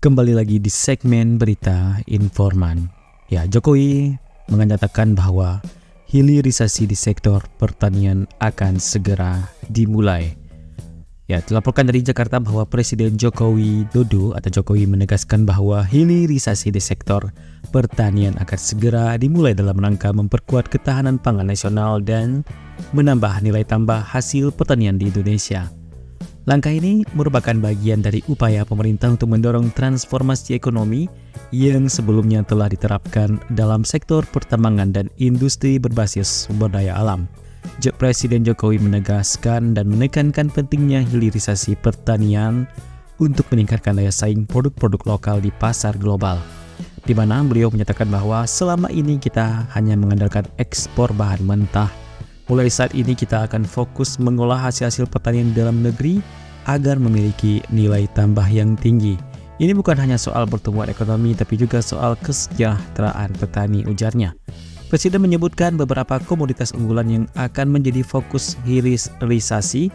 Kembali lagi di segmen berita informan. Ya, Jokowi menyatakan bahwa hilirisasi di sektor pertanian akan segera dimulai. Ya, dilaporkan dari Jakarta bahwa Presiden Joko Widodo atau Jokowi menegaskan bahwa hilirisasi di sektor pertanian akan segera dimulai dalam rangka memperkuat ketahanan pangan nasional dan menambah nilai tambah hasil pertanian di Indonesia. Langkah ini merupakan bagian dari upaya pemerintah untuk mendorong transformasi ekonomi yang sebelumnya telah diterapkan dalam sektor pertambangan dan industri berbasis sumber daya alam. Presiden Jokowi menegaskan dan menekankan pentingnya hilirisasi pertanian untuk meningkatkan daya saing produk-produk lokal di pasar global, di mana beliau menyatakan bahwa selama ini kita hanya mengandalkan ekspor bahan mentah. Mulai saat ini kita akan fokus mengolah hasil-hasil pertanian dalam negeri agar memiliki nilai tambah yang tinggi. Ini bukan hanya soal pertumbuhan ekonomi tapi juga soal kesejahteraan petani, ujarnya. Presiden menyebutkan beberapa komoditas unggulan yang akan menjadi fokus hilirisasi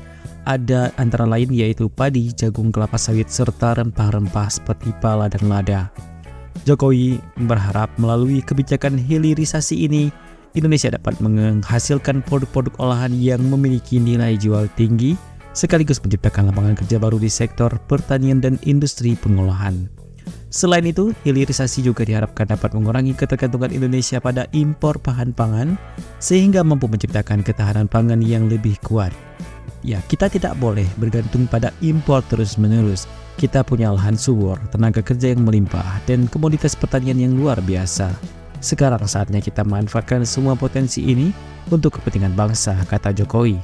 ada antara lain yaitu padi, jagung, kelapa sawit, serta rempah-rempah seperti pala dan lada. Jokowi berharap melalui kebijakan hilirisasi ini Indonesia dapat menghasilkan produk-produk olahan yang memiliki nilai jual tinggi sekaligus menciptakan lapangan kerja baru di sektor pertanian dan industri pengolahan. Selain itu, hilirisasi juga diharapkan dapat mengurangi ketergantungan Indonesia pada impor bahan pangan sehingga mampu menciptakan ketahanan pangan yang lebih kuat. Ya, kita tidak boleh bergantung pada impor terus-menerus. Kita punya lahan subur, tenaga kerja yang melimpah, dan komoditas pertanian yang luar biasa. Sekarang saatnya kita manfaatkan semua potensi ini untuk kepentingan bangsa, kata Jokowi.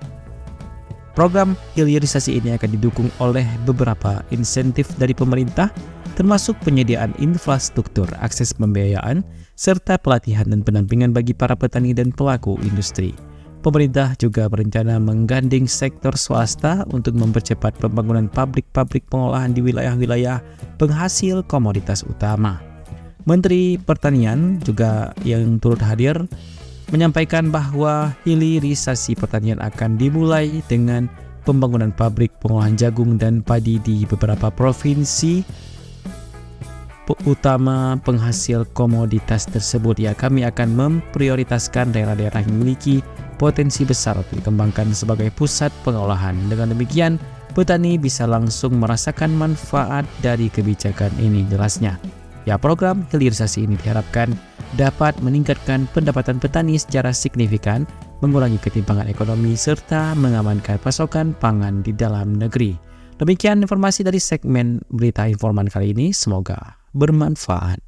Program hilirisasi ini akan didukung oleh beberapa insentif dari pemerintah, termasuk penyediaan infrastruktur, akses pembiayaan, serta pelatihan dan pendampingan bagi para petani dan pelaku industri. Pemerintah juga berencana menggandeng sektor swasta untuk mempercepat pembangunan pabrik-pabrik pengolahan di wilayah-wilayah penghasil komoditas utama. Menteri Pertanian juga yang turut hadir menyampaikan bahwa hilirisasi pertanian akan dimulai dengan pembangunan pabrik pengolahan jagung dan padi di beberapa provinsi utama penghasil komoditas tersebut. Ya, kami akan memprioritaskan daerah-daerah yang memiliki potensi besar untuk dikembangkan sebagai pusat pengolahan. Dengan demikian, petani bisa langsung merasakan manfaat dari kebijakan ini, jelasnya. Ya, program hilirisasi ini diharapkan dapat meningkatkan pendapatan petani secara signifikan, mengurangi ketimpangan ekonomi, serta mengamankan pasokan pangan di dalam negeri. Demikian informasi dari segmen berita informan kali ini, semoga bermanfaat.